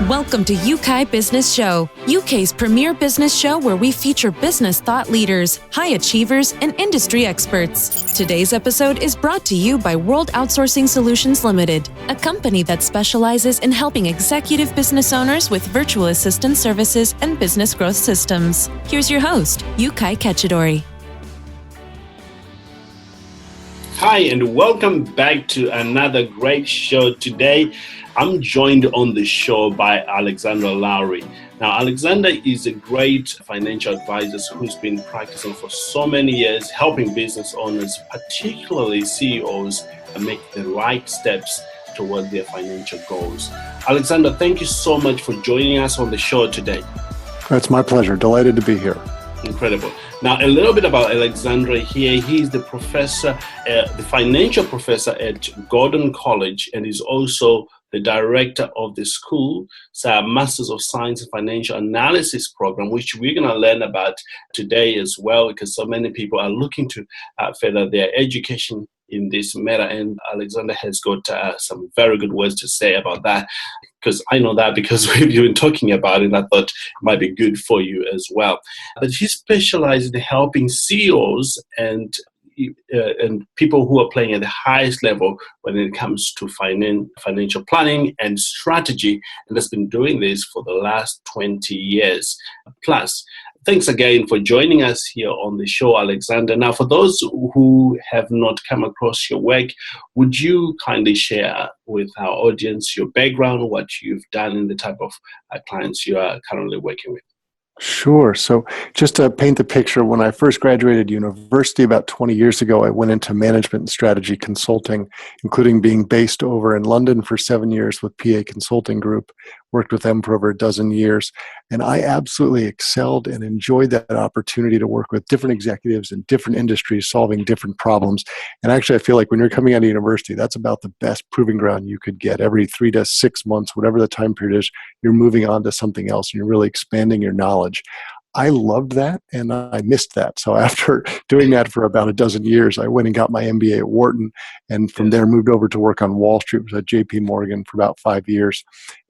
Welcome to Yeukai Business Show, UK's premier business show where we feature business thought leaders, high achievers, and industry experts. Today's episode is brought to you by World Outsourcing Solutions Limited, a company that specializes in helping executive business owners with virtual assistant services and business growth systems. Here's your host, Yeukai Kechidori. Hi, and welcome back to another great show. Today, I'm joined on the show by Alexander Lowry. Now, Alexander is a great financial advisor who's been practicing for so many years, helping business owners, particularly CEOs, make the right steps toward their financial goals. Alexander, thank you so much for joining us on the show today. It's my pleasure. Delighted to be here. Incredible. Now, a little bit about Alexander here. He's the professor, the financial professor at Gordon College, and is also the director of the school's Masters of Science in Financial Analysis program, which we're going to learn about today as well, because so many people are looking to further their education in this matter. And Alexander has got some very good words to say about that, because I know that because we've been talking about it, and I thought it might be good for you as well. But he specializes in helping CEOs and people who are playing at the highest level when it comes to financial planning and strategy, and has been doing this for the last 20 years plus. Thanks again for joining us here on the show, Alexander. Now, for those who have not come across your work, would you kindly share with our audience your background, what you've done, and the type of clients you are currently working with? Sure. So just to paint the picture, when I first graduated university about 20 years ago, I went into management and strategy consulting, including being based over in London for 7 years with PA Consulting Group, worked with them for over a dozen years. And I absolutely excelled and enjoyed that opportunity to work with different executives in different industries, solving different problems. And actually, I feel like when you're coming out of university, that's about the best proving ground you could get. Every 3 to 6 months, whatever the time period is, you're moving on to something else and you're really expanding your knowledge. I loved that and I missed that. So after doing that for about a dozen years, I went and got my MBA at Wharton, and from there moved over to work on Wall Street. I was at JP Morgan for about 5 years.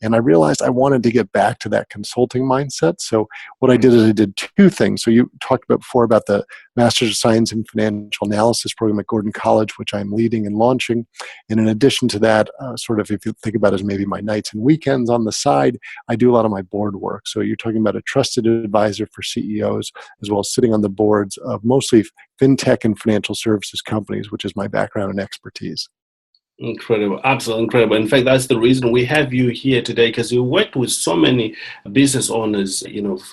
And I realized I wanted to get back to that consulting mindset. So what I did is I did two things. So you talked about before about the Masters of Science in Financial Analysis program at Gordon College, which I'm leading and launching. And in addition to that, sort of if you think about it as maybe my nights and weekends on the side, I do a lot of my board work. So you're talking about a trusted advisor for CEOs, as well as sitting on the boards of mostly FinTech and financial services companies, which is my background and expertise. Incredible, absolutely incredible. In fact, that's the reason we have you here today, because you worked with so many business owners,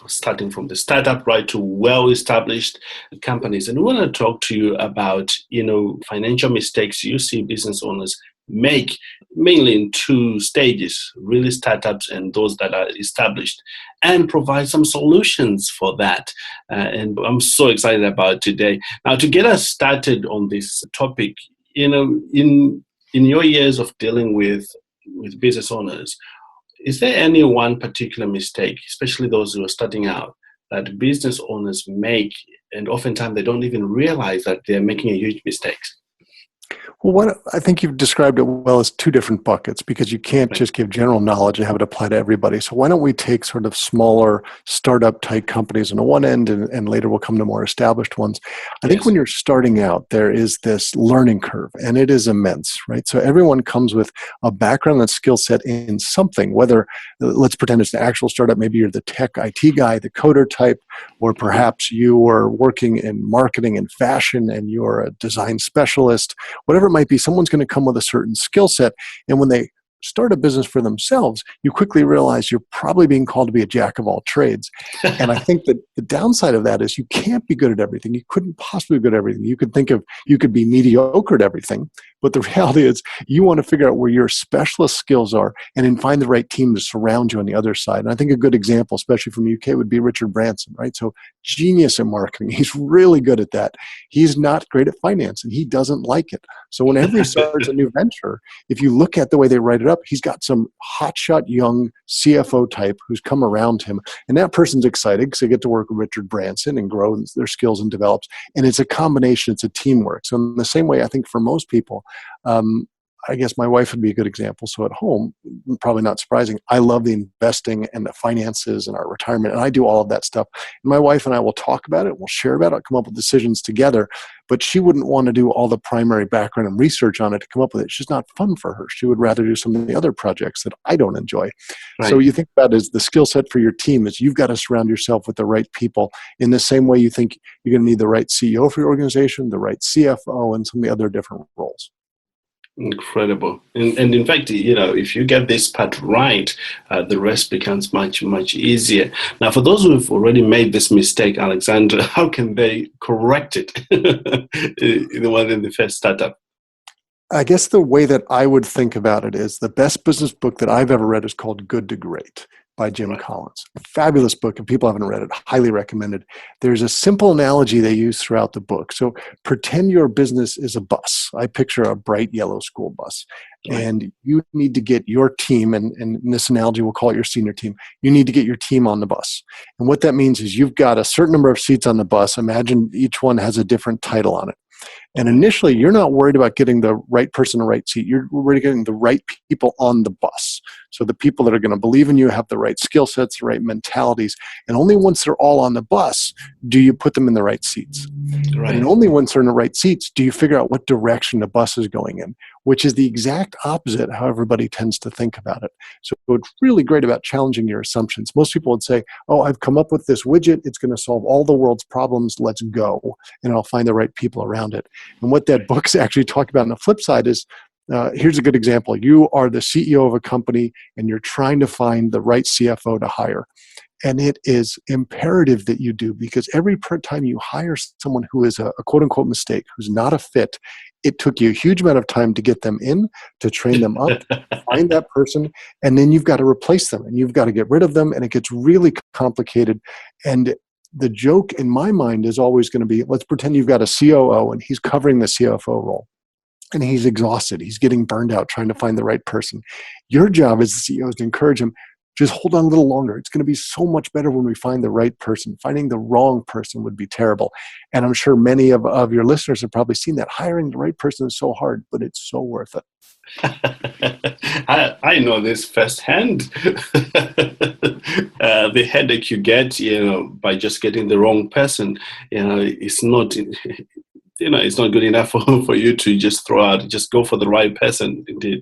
starting from the startup right to well-established companies. And we want to talk to you about, financial mistakes you see business owners make, mainly in two stages, really startups and those that are established, and provide some solutions for that. And I'm so excited about today. Now, to get us started on this topic, in your years of dealing with business owners, is there any one particular mistake, especially those who are starting out, that business owners make, and oftentimes they don't even realize that they're making a huge mistake? Well, I think you've described it well as two different buckets, because you can't just give general knowledge and have it apply to everybody. So why don't we take sort of smaller startup type companies on the one end, and later we'll come to more established ones. I think when you're starting out, there is this learning curve, and it is immense, right? So everyone comes with a background and skill set in something, whether, let's pretend it's an actual startup, maybe you're the tech IT guy, the coder type, or perhaps you are working in marketing and fashion and you're a design specialist. Whatever it might be, someone's going to come with a certain skill set, and when they start a business for themselves, you quickly realize you're probably being called to be a jack of all trades. And I think that the downside of that is you can't be good at everything. You couldn't possibly be good at everything. You could be mediocre at everything, but the reality is you want to figure out where your specialist skills are and then find the right team to surround you on the other side. And I think a good example, especially from the UK, would be Richard Branson, right? So genius in marketing. He's really good at that. He's not great at finance, and he doesn't like it. So whenever he starts a new venture, if you look at the way they write it up, he's got some hotshot young CFO type who's come around him. And that person's excited because they get to work with Richard Branson and grow their skills and develops. And it's a combination, it's a teamwork. So in the same way, I think for most people, I guess my wife would be a good example. So at home, probably not surprising, I love the investing and the finances and our retirement, and I do all of that stuff. And my wife and I will talk about it, we'll share about it, come up with decisions together, but she wouldn't want to do all the primary background and research on it to come up with it. It's just not fun for her. She would rather do some of the other projects that I don't enjoy. Right. So you think about it as the skill set for your team is you've got to surround yourself with the right people in the same way you think you're going to need the right CEO for your organization, the right CFO, and some of the other different roles. Incredible. And in fact, if you get this part right, the rest becomes much, much easier. Now, for those who've already made this mistake, Alexander, how can they correct it? In the first startup? I guess the way that I would think about it is the best business book that I've ever read is called Good to Great by Jim Collins. A fabulous book. If people haven't read it, highly recommended. There's a simple analogy they use throughout the book. So pretend your business is a bus. I picture a bright yellow school bus. Right. And you need to get your team, and in this analogy, we'll call it your senior team. You need to get your team on the bus. And what that means is you've got a certain number of seats on the bus. Imagine each one has a different title on it. And initially, you're not worried about getting the right person in the right seat. You're worried about getting the right people on the bus. So the people that are going to believe in you, have the right skill sets, the right mentalities. And only once they're all on the bus do you put them in the right seats. Right. And only once they're in the right seats do you figure out what direction the bus is going in, which is the exact opposite how everybody tends to think about it. So it's really great about challenging your assumptions. Most people would say, oh, I've come up with this widget. It's going to solve all the world's problems. Let's go. And I'll find the right people around it. And what that book's actually talking about on the flip side is, here's a good example. You are the CEO of a company and you're trying to find the right CFO to hire. And it is imperative that you do, because every time you hire someone who is a quote unquote mistake, who's not a fit, it took you a huge amount of time to get them in, to train them up, find that person, and then you've got to replace them and you've got to get rid of them, and it gets really complicated. And the joke in my mind is always going to be, let's pretend you've got a COO and he's covering the CFO role. And he's exhausted. He's getting burned out trying to find the right person. Your job as the CEO is to encourage him, just hold on a little longer. It's going to be so much better when we find the right person. Finding the wrong person would be terrible. And I'm sure many of your listeners have probably seen that. Hiring the right person is so hard, but it's so worth it. I know this firsthand. The headache you get, by just getting the wrong person, it's not... it's not good enough for you to just just go for the right person, indeed.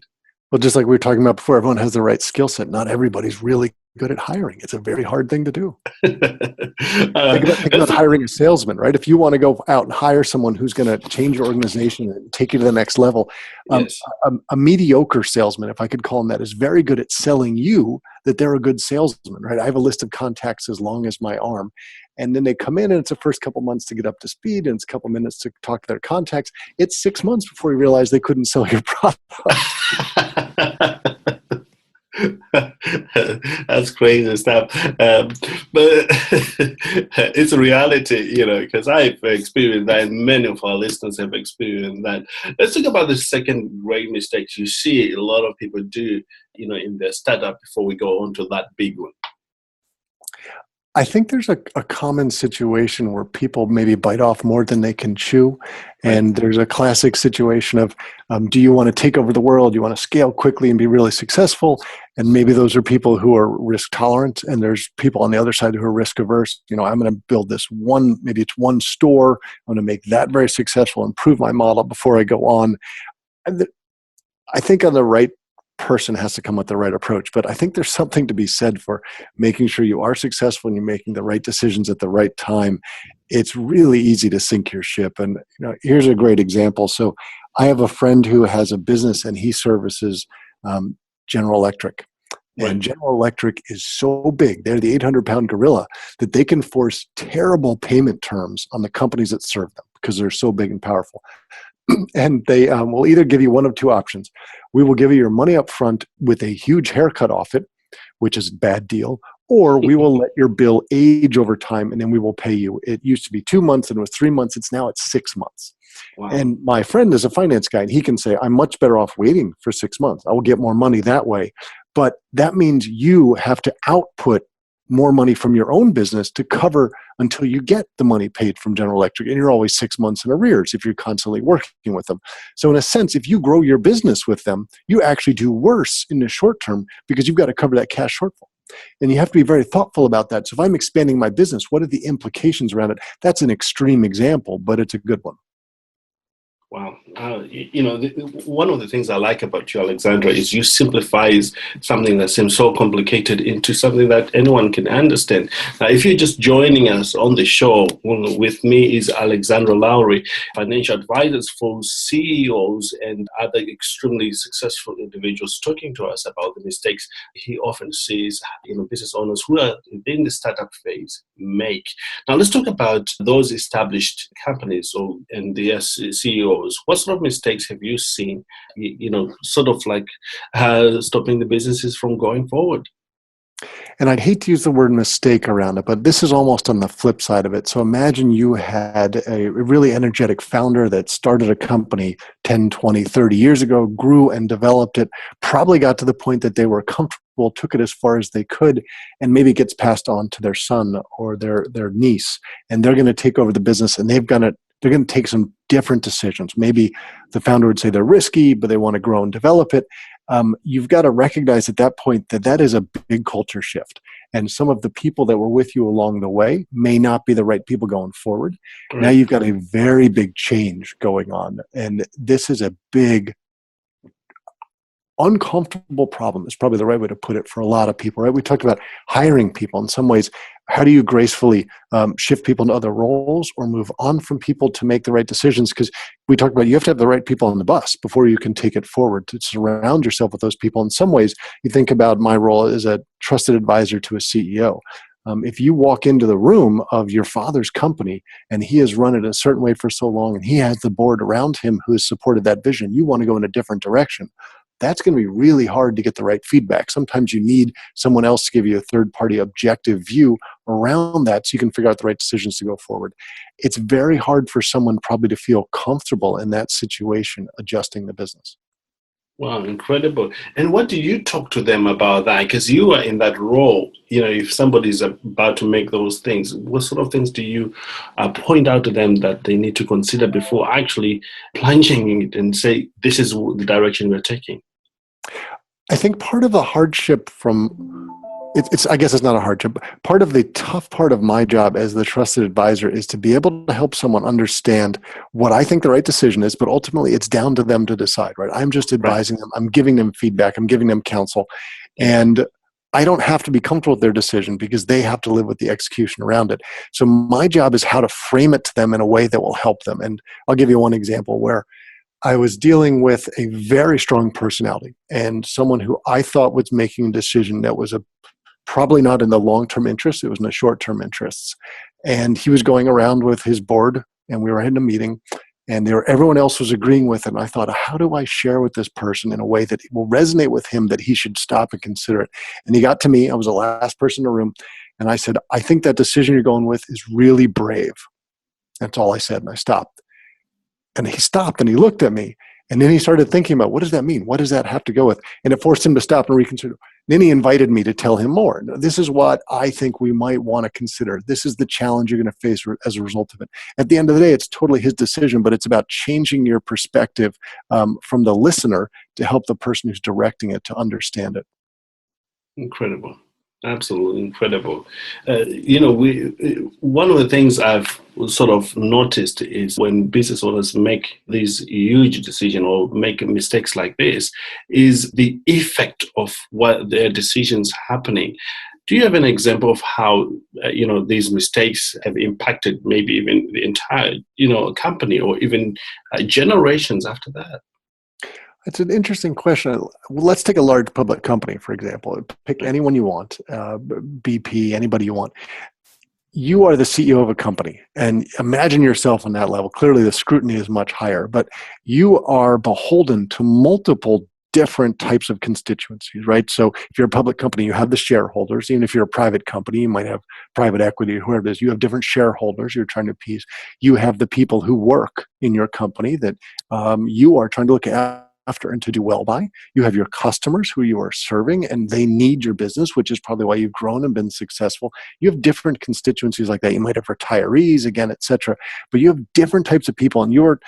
Well, just like we were talking about before, everyone has the right skill set. Not everybody's really good at hiring. It's a very hard thing to do. Think about hiring a salesman, right? If you want to go out and hire someone who's going to change your organization and take you to the next level, yes. A mediocre salesman, if I could call him that, is very good at selling you that they're a good salesman, right? I have a list of contacts as long as my arm. And then they come in and it's the first couple months to get up to speed and it's a couple minutes to talk to their contacts. It's 6 months before you realize they couldn't sell your product. That's crazy stuff. But it's a reality, because I've experienced that and many of our listeners have experienced that. Let's talk about the second great mistakes you see a lot of people do, in their startup before we go on to that big one. I think there's a common situation where people maybe bite off more than they can chew. And there's a classic situation of, do you want to take over the world? Do you want to scale quickly and be really successful? And maybe those are people who are risk tolerant. And there's people on the other side who are risk averse. I'm going to build this maybe it's one store. I'm going to make that very successful, improve my model before I go on. And I think on the right person has to come with the right approach. But I think there's something to be said for making sure you are successful and you're making the right decisions at the right time. It's really easy to sink your ship. And here's a great example. So I have a friend who has a business and he services General Electric. And General Electric is so big, they're the 800-pound gorilla, that they can force terrible payment terms on the companies that serve them because they're so big and powerful. And they will either give you one of two options. We will give you your money up front with a huge haircut off it, which is a bad deal, or we will let your bill age over time and then we will pay you. It used to be 2 months and it was 3 months. It's now 6 months. Wow. And my friend is a finance guy and he can say, I'm much better off waiting for 6 months. I will get more money that way. But that means you have to output more money from your own business to cover until you get the money paid from General Electric. And you're always 6 months in arrears if you're constantly working with them. So in a sense, if you grow your business with them, you actually do worse in the short term because you've got to cover that cash shortfall. And you have to be very thoughtful about that. So if I'm expanding my business, what are the implications around it? That's an extreme example, but it's a good one. Wow. One of the things I like about you, Alexandra, is you simplifies something that seems so complicated into something that anyone can understand. Now, if you're just joining us on the show, with me is Alexandra Lowry, financial advisors for CEOs and other extremely successful individuals, talking to us about the mistakes he often sees, business owners who are in the startup phase make. Now, let's talk about those established companies and the CEOs. What sort of mistakes have you seen, stopping the businesses from going forward? And I'd hate to use the word mistake around it, but this is almost on the flip side of it. So imagine you had a really energetic founder that started a company 10, 20, 30 years ago, grew and developed it, probably got to the point that they were comfortable, took it as far as they could, and maybe gets passed on to their son or their niece. And they're going to take over the business, and they're going to take some different decisions. Maybe the founder would say they're risky, but they want to grow and develop it. You've got to recognize at that point that is a big culture shift. And some of the people that were with you along the way may not be the right people going forward. Right. Now you've got a very big change going on. And this is a big, uncomfortable problem is probably the right way to put it for a lot of people, right? We talked about hiring people. In some ways, how do you gracefully shift people into other roles or move on from people to make the right decisions? Because we talked about you have to have the right people on the bus before you can take it forward, to surround yourself with those people. In some ways, you think about my role as a trusted advisor to a CEO. If you walk into the room of your father's company and he has run it a certain way for so long and he has the board around him who has supported that vision, you want to go in a different direction. That's going to be really hard to get the right feedback. Sometimes you need someone else to give you a third-party objective view around that so you can figure out the right decisions to go forward. It's very hard for someone probably to feel comfortable in that situation adjusting the business. Wow, incredible. And what do you talk to them about that? Because you are in that role. If somebody's about to make those things, what sort of things do you point out to them that they need to consider before actually plunging it and say, this is the direction we're taking? I think part of the hardship I guess it's not a hardship. Part of the tough part of my job as the trusted advisor is to be able to help someone understand what I think the right decision is, but ultimately it's down to them to decide, right? I'm just advising them. I'm giving them feedback. I'm giving them counsel. And I don't have to be comfortable with their decision because they have to live with the execution around it. So my job is how to frame it to them in a way that will help them. And I'll give you one example where I was dealing with a very strong personality and someone who I thought was making a decision that was probably not in the long-term interest. It was in the short-term interests. And he was going around with his board and we were in a meeting and everyone else was agreeing with it. And I thought, how do I share with this person in a way that will resonate with him that he should stop and consider it? And he got to me. I was the last person in the room. And I said, I think that decision you're going with is really brave. That's all I said. And I stopped. And he stopped and he looked at me. And then he started thinking about, what does that mean? What does that have to go with? And it forced him to stop and reconsider. Then he invited me to tell him more. This is what I think we might want to consider. This is the challenge you're going to face as a result of it. At the end of the day, it's totally his decision, but it's about changing your perspective from the listener to help the person who's directing it to understand it. Incredible. Absolutely incredible. One of the things I've sort of noticed is when business owners make these huge decisions or make mistakes like this, is the effect of what their decisions happening. Do you have an example of how these mistakes have impacted maybe even the entire company or even generations after that? It's an interesting question. Let's take a large public company, for example. Pick anyone you want, BP, anybody you want. You are the CEO of a company, and imagine yourself on that level. Clearly, the scrutiny is much higher, but you are beholden to multiple different types of constituencies, right? So if you're a public company, you have the shareholders. Even if you're a private company, you might have private equity, whoever it is. You have different shareholders you're trying to appease. You have the people who work in your company that you are trying to look after and to do well by. You have your customers who you are serving, and they need your business, which is probably why you've grown and been successful. You have different constituencies like that. You might have retirees, again, et cetera. But you have different types of people, and you're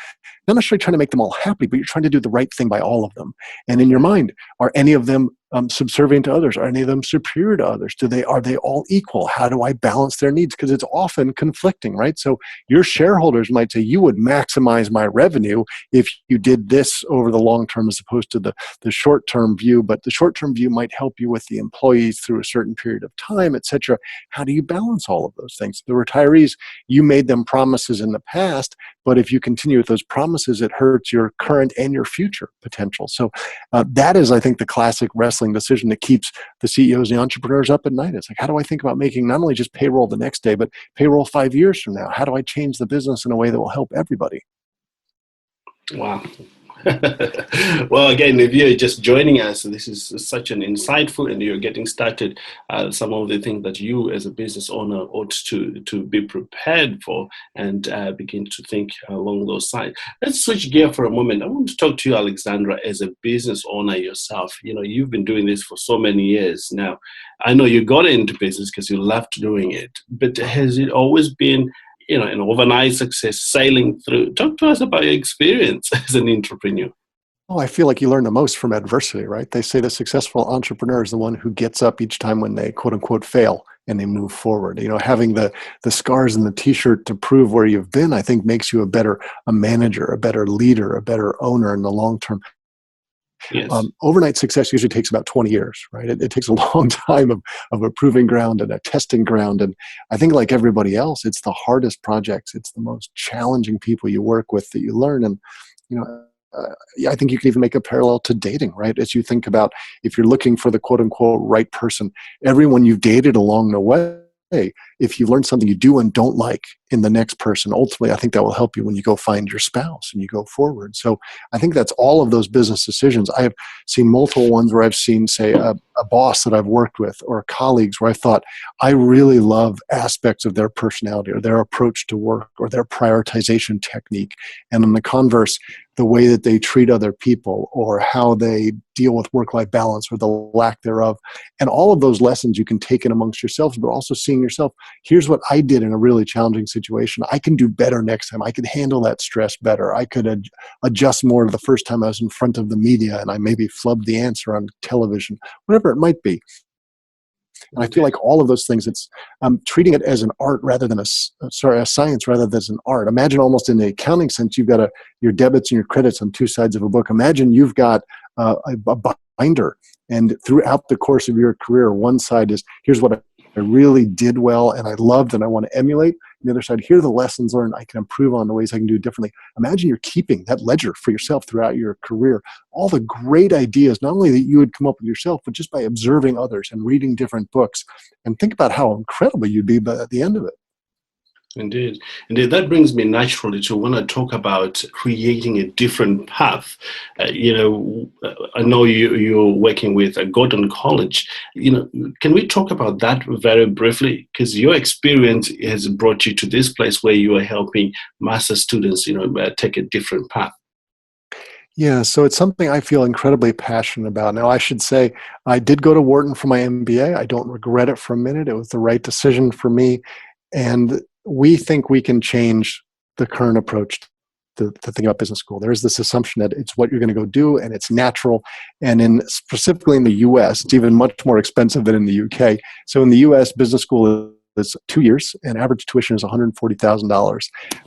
not necessarily trying to make them all happy, but you're trying to do the right thing by all of them. And in your mind, are any of them subservient to others? Are any of them superior to others? Are they all equal? How do I balance their needs? Because it's often conflicting, right? So your shareholders might say, you would maximize my revenue if you did this over the long term as opposed to the short-term view. But the short-term view might help you with the employees through a certain period of time, et cetera. How do you balance all of those things? The retirees, you made them promises in the past, but if you continue with those promises, it hurts your current and your future potential. So that is, I think, the classic wrestling decision that keeps the CEOs and the entrepreneurs up at night. It's like, how do I think about making not only just payroll the next day, but payroll 5 years from now? How do I change the business in a way that will help everybody? Wow. Well, again, if you're just joining us, this is such an insightful, and you're getting started, some of the things that you as a business owner ought to be prepared for and begin to think along those lines. Let's switch gear for a moment. I want to talk to you, Alexandra, as a business owner yourself. You know, you've been doing this for so many years now. I know you got into business because you loved doing it, but has it always been an overnight success sailing through? Talk to us about your experience as an entrepreneur. Oh, I feel like you learn the most from adversity, right? They say the successful entrepreneur is the one who gets up each time when they quote unquote fail and they move forward. Having the scars and the t-shirt to prove where you've been, I think makes you a manager, a better leader, a better owner in the long term. Yes. Overnight success usually takes about 20 years, right? It takes a long time of a proving ground and a testing ground. And I think like everybody else, it's the hardest projects. It's the most challenging people you work with that you learn. And, I think you can even make a parallel to dating, right? As you think about if you're looking for the quote unquote right person, everyone you've dated along the way, if you learn something you do and don't like in the next person, ultimately, I think that will help you when you go find your spouse and you go forward. So I think that's all of those business decisions. I have seen multiple ones where I've seen, say, a boss that I've worked with or colleagues where I thought, I really love aspects of their personality or their approach to work or their prioritization technique. And on the converse, the way that they treat other people or how they deal with work-life balance or the lack thereof. And all of those lessons you can take in amongst yourselves, but also seeing yourself, here's what I did in a really challenging situation. I can do better next time. I can handle that stress better. I could adjust more to the first time I was in front of the media and I maybe flubbed the answer on television, whatever it might be. And I feel like all of those things, it's treating it as an art rather than a science rather than as an art. Imagine almost in the accounting sense, you've got your debits and your credits on two sides of a book. Imagine you've got a binder, and throughout the course of your career, one side is, here's what I really did well and I loved and I want to emulate. And the other side, here are the lessons learned I can improve on, the ways I can do it differently. Imagine you're keeping that ledger for yourself throughout your career. All the great ideas, not only that you would come up with yourself, but just by observing others and reading different books. And think about how incredible you'd be at the end of it. Indeed. That brings me naturally to want to talk about creating a different path. I know you're working with Gordon College. Can we talk about that very briefly? Because your experience has brought you to this place where you are helping master students, take a different path. Yeah, so it's something I feel incredibly passionate about. Now, I should say I did go to Wharton for my MBA. I don't regret it for a minute. It was the right decision for me. And we think we can change the current approach to thinking about business school. There's this assumption that it's what you're going to go do and it's natural. And specifically in the US, it's even much more expensive than in the UK. So in the US, business school is 2 years and average tuition is $140,000.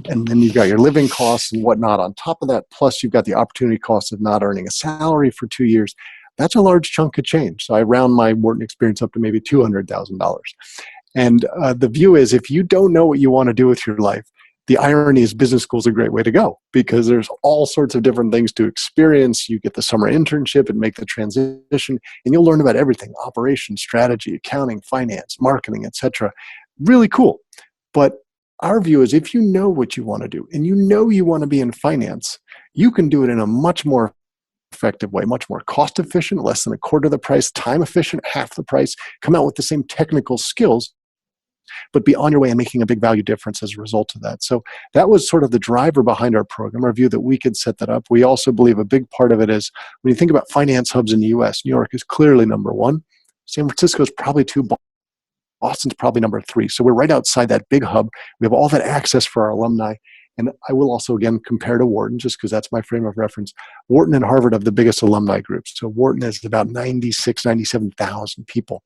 And then you've got your living costs and whatnot on top of that. Plus you've got the opportunity cost of not earning a salary for 2 years. That's a large chunk of change. So I round my Wharton experience up to maybe $200,000. And the view is, if you don't know what you want to do with your life, the irony is business school is a great way to go because there's all sorts of different things to experience. You get the summer internship and make the transition, and you'll learn about everything: operations, strategy, accounting, finance, marketing, etc. Really cool. But our view is, if you know what you want to do and you want to be in finance, you can do it in a much more effective way, much more cost efficient, less than a quarter of the price, time efficient, half the price, come out with the same technical skills. but be on your way and making a big value difference as a result of that. So that was sort of the driver behind our program, our view that we could set that up. We also believe a big part of it is when you think about finance hubs in the US, New York is clearly number one. San Francisco is probably two. Boston's probably number three. So we're right outside that big hub. We have all that access for our alumni. And I will also, again, compare to Wharton, just because that's my frame of reference. Wharton and Harvard have the biggest alumni groups. So Wharton has about 97,000 people.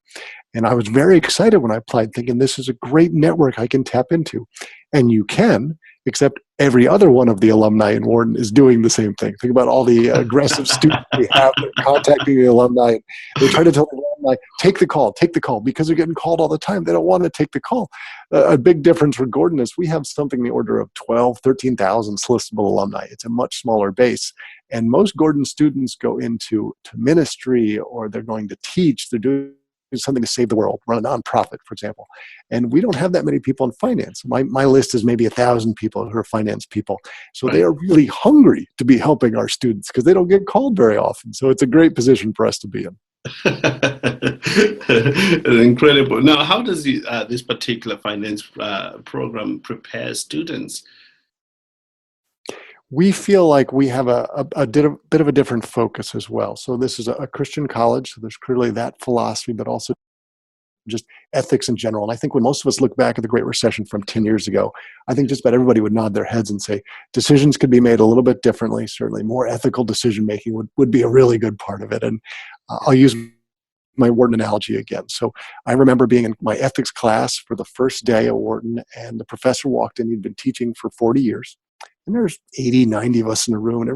And I was very excited when I applied, thinking this is a great network I can tap into. And you can, except every other one of the alumni in Wharton is doing the same thing. Think about all the aggressive students we have that are contacting the alumni. They try to tell the alumni, take the call, because they're getting called all the time. They don't want to take the call. A big difference for Gordon is we have something in the order of 13,000 solicitable alumni. It's a much smaller base. And most Gordon students go into ministry, or they're going to teach. They're doing something to save the world, run a nonprofit, for example. And we don't have that many people in finance. My list is maybe 1,000 people who are finance people. So They are really hungry to be helping our students because they don't get called very often. So it's a great position for us to be in. Incredible. Now, how does this particular finance program prepare students? We feel like we have a bit of a different focus as well. So this is a Christian college, so there's clearly that philosophy, but also just ethics in general. And I think when most of us look back at the Great Recession from 10 years ago, I think just about everybody would nod their heads and say decisions could be made a little bit differently. Certainly more ethical decision making would be a really good part of it. And I'll use my Wharton analogy again. So I remember being in my ethics class for the first day at Wharton, and the professor walked in. He'd been teaching for 40 years. And there's 80, 90 of us in a room, and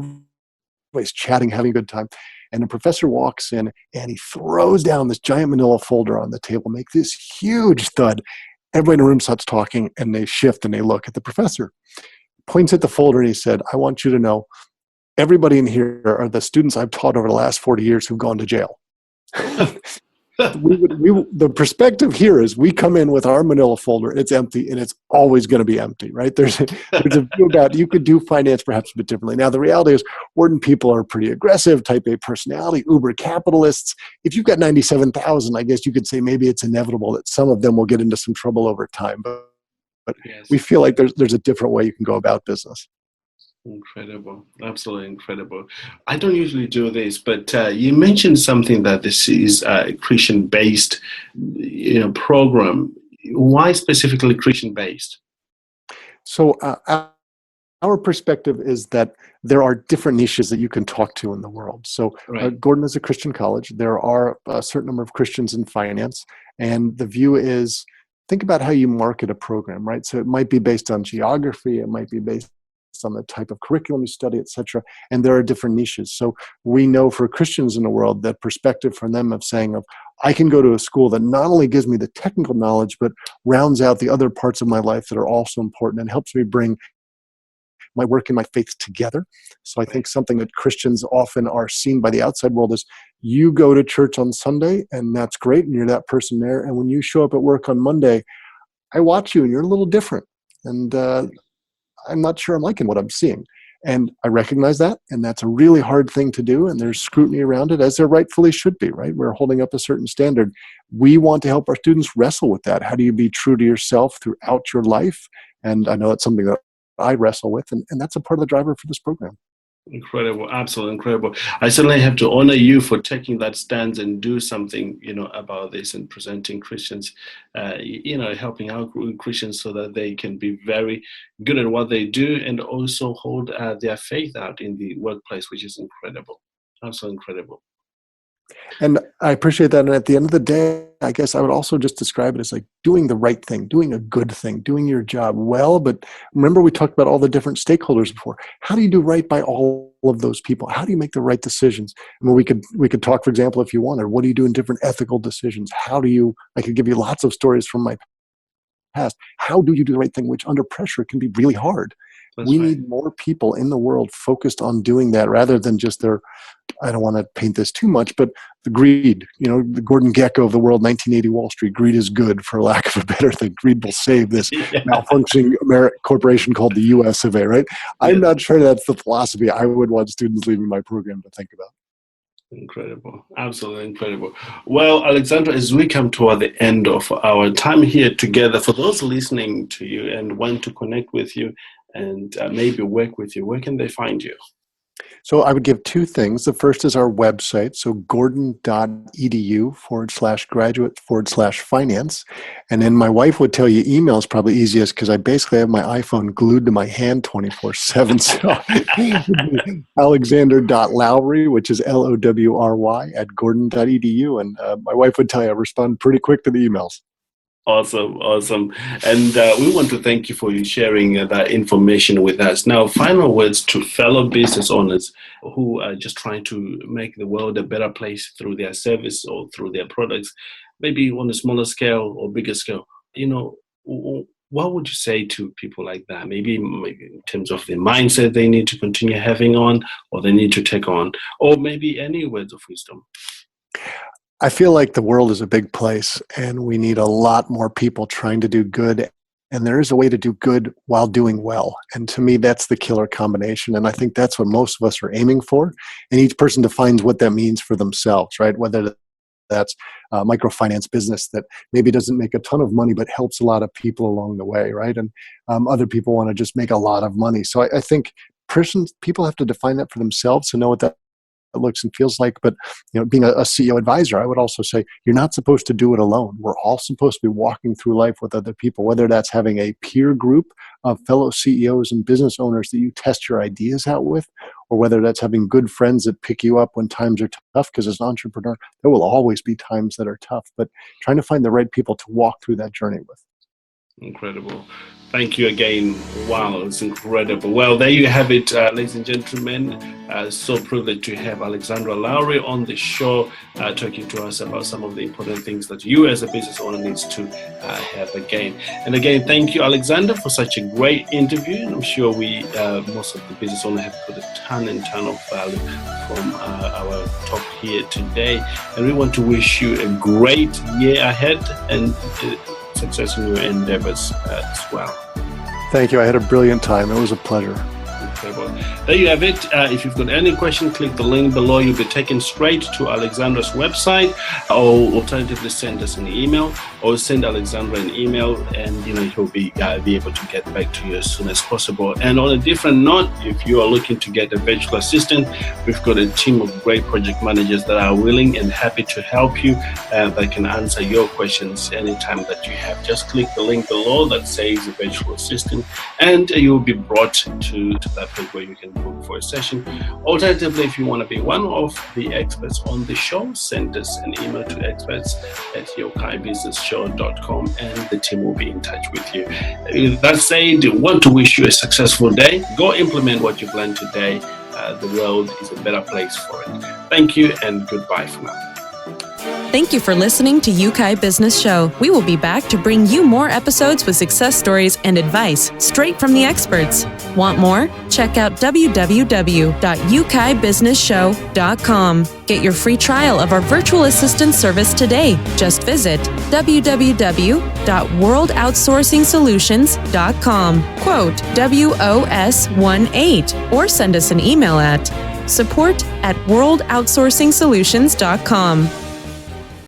everybody's chatting, having a good time. And the professor walks in, and he throws down this giant manila folder on the table, make this huge thud. Everybody in the room starts talking, and they shift, and they look at the professor. Points at the folder, and he said, I want you to know, everybody in here are the students I've taught over the last 40 years who've gone to jail. The perspective here is we come in with our manila folder, it's empty, and it's always going to be empty, right? There's a view about you could do finance perhaps a bit differently. Now, the reality is Wharton people are pretty aggressive, type A personality, uber capitalists. If you've got 97,000, I guess you could say maybe it's inevitable that some of them will get into some trouble over time. But yes, we feel like there's a different way you can go about business. Incredible. Absolutely incredible. I don't usually do this, but you mentioned something that this is a Christian-based program. Why specifically Christian-based? So our perspective is that there are different niches that you can talk to in the world. So Gordon is a Christian college. There are a certain number of Christians in finance. And the view is, think about how you market a program, right? So it might be based on geography. It might be based on the type of curriculum you study, etc. And there are different niches. So we know for Christians in the world that perspective for them of saying, I can go to a school that not only gives me the technical knowledge, but rounds out the other parts of my life that are also important and helps me bring my work and my faith together. So I think something that Christians often are seen by the outside world is you go to church on Sunday and that's great and you're that person there. And when you show up at work on Monday, I watch you and you're a little different. And I'm not sure I'm liking what I'm seeing. And I recognize that, and that's a really hard thing to do, and there's scrutiny around it, as there rightfully should be, right? We're holding up a certain standard. We want to help our students wrestle with that. How do you be true to yourself throughout your life? And I know that's something that I wrestle with, and that's a part of the driver for this program. Incredible, absolutely incredible. I certainly have to honor you for taking that stance and do something, about this and presenting Christians, helping out Christians so that they can be very good at what they do and also hold their faith out in the workplace, which is incredible, absolutely incredible. And I appreciate that. And at the end of the day, I guess I would also just describe it as like doing the right thing, doing a good thing, doing your job well. But remember, we talked about all the different stakeholders before. How do you do right by all of those people? How do you make the right decisions? I mean, we could talk, for example, if you wanted, what do you do in different ethical decisions? I could give you lots of stories from my past. How do you do the right thing, which under pressure can be really hard? We need more people in the world focused on doing that rather than just I don't want to paint this too much, but the greed, the Gordon Gekko of the world, 1980 Wall Street, greed is good, for lack of a better thing. Greed will save this malfunctioning corporation called the US of A, right? I'm not sure that's the philosophy I would want students leaving my program to think about. Incredible. Absolutely incredible. Well, Alexandra, as we come toward the end of our time here together, for those listening to you and want to connect with you and maybe work with you, where can they find you? So I would give two things. The first is our website, so gordon.edu/graduate/finance. And then my wife would tell you email is probably easiest because I basically have my iPhone glued to my hand 24/7. So alexander.lowry, which is Lowry @gordon.edu. And my wife would tell you I respond pretty quick to the emails. Awesome. And we want to thank you for you sharing that information with us. Now, final words to fellow business owners who are just trying to make the world a better place through their service or through their products, maybe on a smaller scale or bigger scale. What would you say to people like that? Maybe in terms of the mindset they need to continue having on, or they need to take on, or maybe any words of wisdom? I feel like the world is a big place and we need a lot more people trying to do good. And there is a way to do good while doing well. And to me, that's the killer combination. And I think that's what most of us are aiming for. And each person defines what that means for themselves, right? Whether that's a microfinance business that maybe doesn't make a ton of money, but helps a lot of people along the way, right? And other people want to just make a lot of money. So I think people have to define that for themselves to know what that looks and feels like. But being a CEO advisor, I would also say you're not supposed to do it alone. We're all supposed to be walking through life with other people, whether that's having a peer group of fellow CEOs and business owners that you test your ideas out with, or whether that's having good friends that pick you up when times are tough. Because as an entrepreneur, there will always be times that are tough, but trying to find the right people to walk through that journey with. Incredible. Thank you again. Wow, it's incredible. Well, there you have it, ladies and gentlemen. So privileged to have Alexandra Lowry on the show, talking to us about some of the important things that you as a business owner needs to have again. And again, thank you, Alexandra, for such a great interview. I'm sure most of the business owners have got a ton of value from our talk here today. And we want to wish you a great year ahead and success in your endeavors as well. Thank you. I had a brilliant time. It was a pleasure. Incredible. There you have it. If you've got any question, click the link below. You'll be taken straight to Alexandra's website, or alternatively send us an email, or send Alexandra an email, and he'll be able to get back to you as soon as possible. And on a different note, if you are looking to get a virtual assistant, we've got a team of great project managers that are willing and happy to help you, that can answer your questions anytime that you have. Just click the link below that says virtual assistant, and you'll be brought to that page where you can book for a session. Alternatively, if you want to be one of the experts on the show, send us an email to experts@yeukai.com, and the team will be in touch with you. That said, want to wish you a successful day. Go implement what you've learned today. The world is a better place for it. Thank you, and goodbye for now. Thank you for listening to Yeukai Business Show. We will be back to bring you more episodes with success stories and advice straight from the experts. Want more? Check out www.yeukai.businessshow.com. Get your free trial of our virtual assistant service today. Just visit www.worldoutsourcingsolutions.com. Quote WOS18, or send us an email at support@worldoutsourcingsolutions.com.